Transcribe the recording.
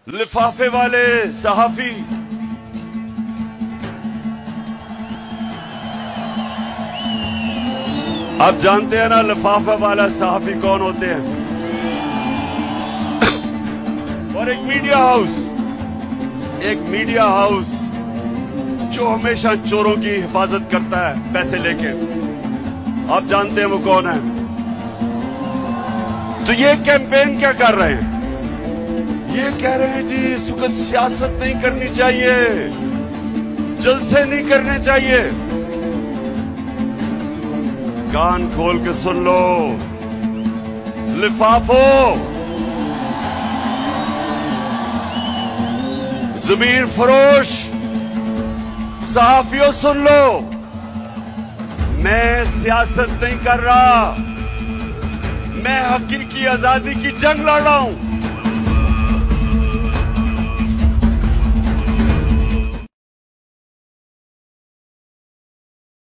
लिफाफे वाले सहाफी आप जानते हैं ना लिफाफे वाला सहाफी कौन होते हैं? और एक मीडिया हाउस जो हमेशा चोरों की हिफाजत करता है पैसे लेके, आप जानते हैं वो कौन है? तो ये कैंपेन क्या कर रहे हैं? ये कह रहे हैं जी इस वक्त सियासत नहीं करनी चाहिए, जलसे नहीं करने चाहिए। कान खोल के सुन लो लिफाफों, ज़मीर फरोश सहाफियों, सुन लो, मैं सियासत नहीं कर रहा, मैं हकीकी आजादी की जंग लड़ रहा हूं।